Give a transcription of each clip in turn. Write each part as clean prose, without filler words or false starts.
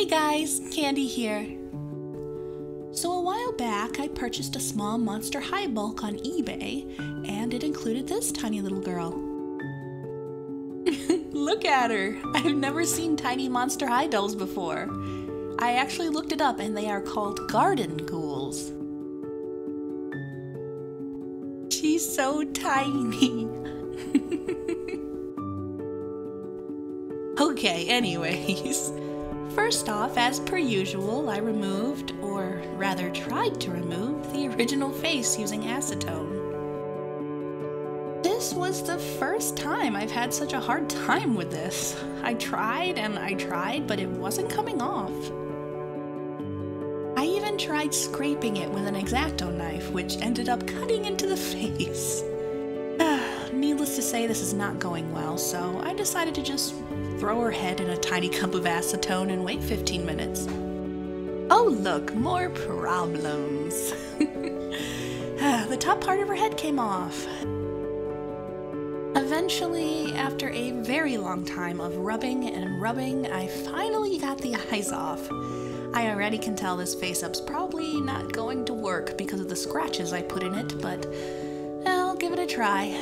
Hey guys, Candy here. So a while back I purchased a small Monster High bulk on eBay, and it included this tiny little girl. Look at her! I've never seen tiny Monster High dolls before. I actually looked it up and they are called garden ghouls. She's so tiny. Okay, anyways. First off, as per usual, I removed, or rather tried to remove, the original face using acetone. This was the first time I've had such a hard time with this. I tried and I tried, but it wasn't coming off. I even tried scraping it with an X-Acto knife, which ended up cutting into the face. Needless to say, this is not going well, so I decided to just throw her head in a tiny cup of acetone and wait 15 minutes. Oh look, more problems. The top part of her head came off. Eventually, after a very long time of rubbing and rubbing, I finally got the eyes off. I already can tell this face-up's probably not going to work because of the scratches I put in it, but I'll give it a try.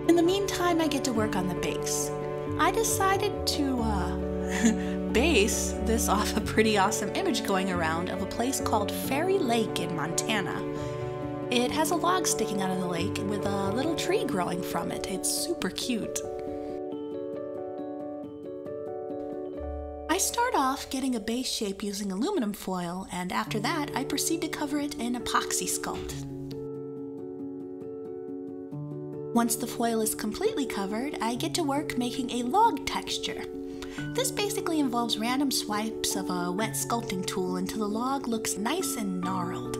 In the meantime, I get to work on the base. I decided to base this off a pretty awesome image going around of a place called Fairy Lake in Montana. It has a log sticking out of the lake with a little tree growing from it. It's super cute. I start off getting a base shape using aluminum foil, and after that I proceed to cover it in epoxy sculpt. Once the foil is completely covered, I get to work making a log texture. This basically involves random swipes of a wet sculpting tool until the log looks nice and gnarled.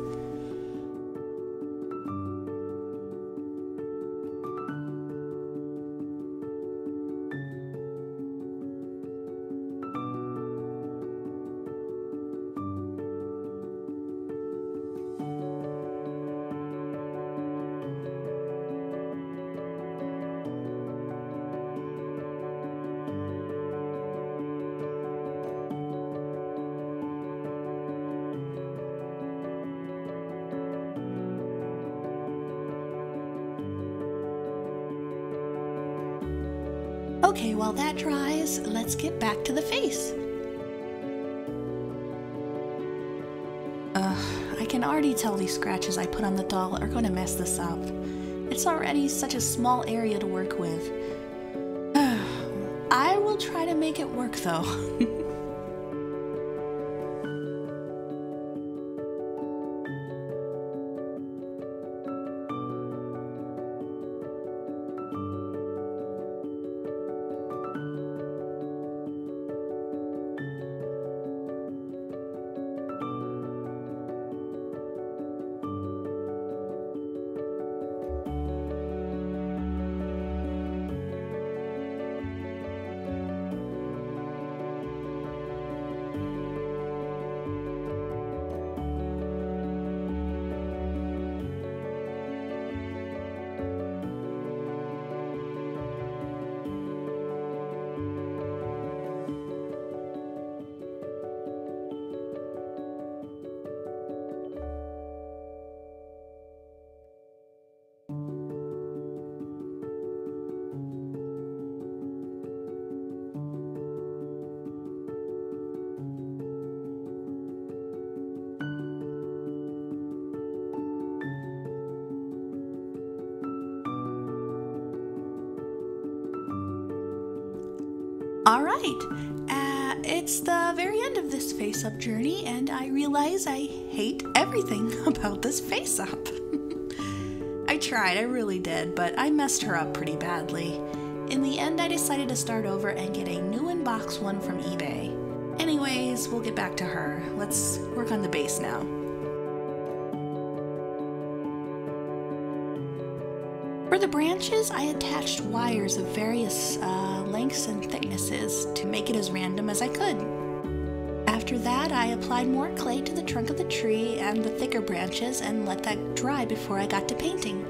Okay, while that dries, let's get back to the face. I can already tell these scratches I put on the doll are going to mess this up. It's already such a small area to work with. I will try to make it work though. Alright, it's the very end of this face-up journey, and I realize I hate everything about this face-up. I tried, I really did, but I messed her up pretty badly. In the end, I decided to start over and get a new in-box one from eBay. Anyways, we'll get back to her. Let's work on the base now. For the branches, I attached wires of various lengths and thicknesses to make it as random as I could. After that, I applied more clay to the trunk of the tree and the thicker branches and let that dry before I got to painting.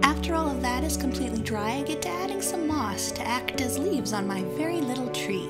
After all of that is completely dry, I get to adding some moss to act as leaves on my very little tree.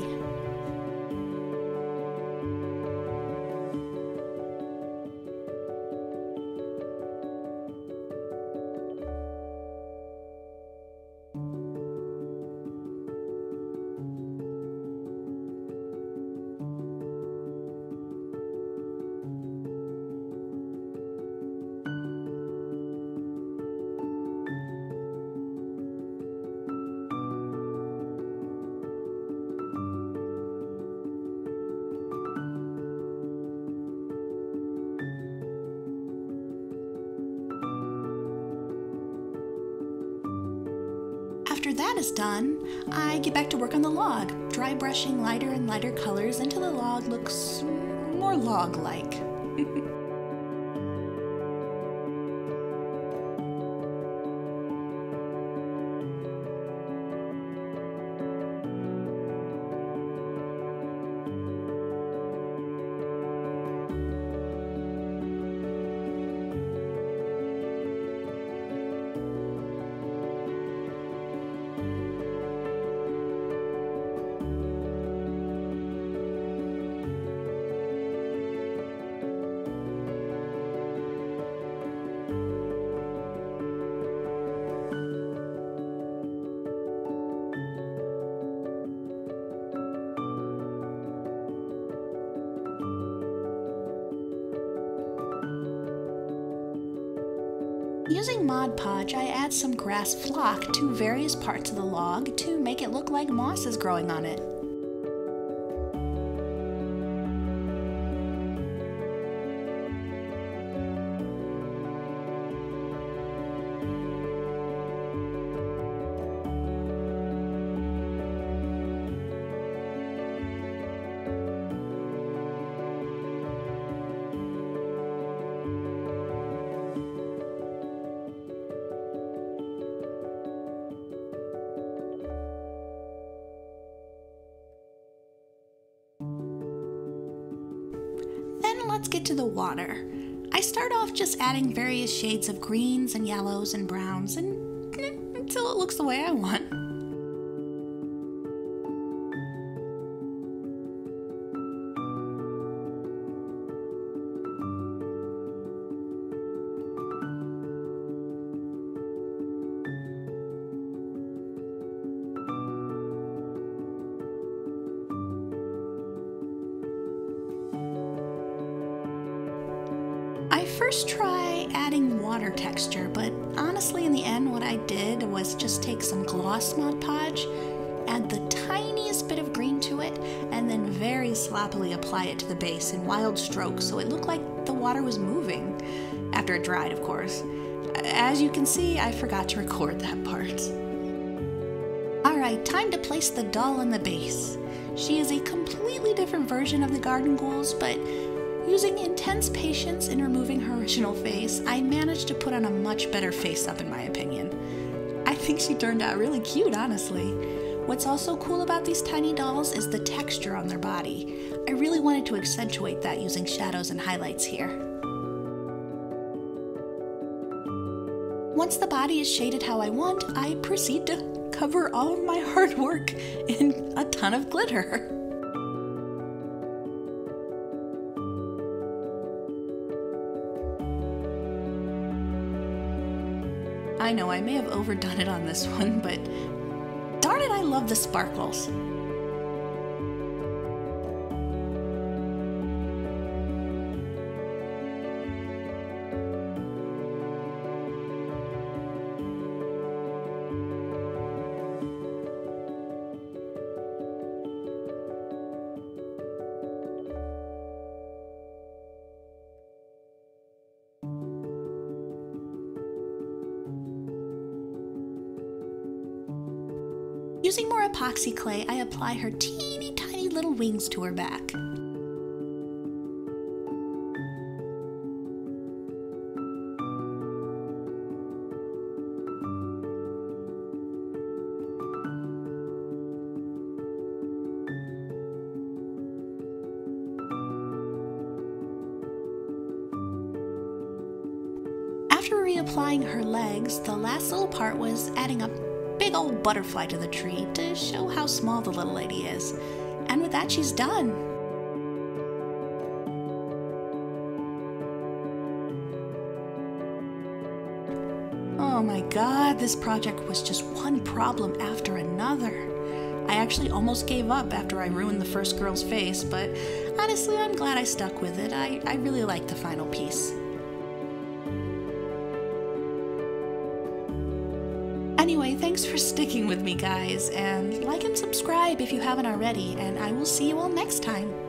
After that is done, I get back to work on the log, dry brushing lighter and lighter colors until the log looks more log-like. Using Mod Podge, I add some grass flock to various parts of the log to make it look like moss is growing on it. Let's get to the water. I start off just adding various shades of greens and yellows and browns until it looks the way I want. I first try adding water texture, but honestly in the end what I did was just take some gloss Mod Podge, add the tiniest bit of green to it, and then very sloppily apply it to the base in wild strokes so it looked like the water was moving. After it dried, of course. As you can see, I forgot to record that part. Alright, time to place the doll in the base. She is a completely different version of the garden ghouls, but using intense patience in removing her original face, I managed to put on a much better face-up in my opinion. I think she turned out really cute, honestly. What's also cool about these tiny dolls is the texture on their body. I really wanted to accentuate that using shadows and highlights here. Once the body is shaded how I want, I proceed to cover all of my hard work in a ton of glitter. I know I may have overdone it on this one, but darn it, I love the sparkles. Using more epoxy clay, I apply her teeny tiny little wings to her back. After reapplying her legs, the last little part was adding a big old butterfly to the tree to show how small the little lady is. And with that, she's done. Oh my god, this project was just one problem after another. I actually almost gave up after I ruined the first girl's face, but honestly, I'm glad I stuck with it. I really liked the final piece. Anyway, thanks for sticking with me, guys, and like and subscribe if you haven't already, and I will see you all next time.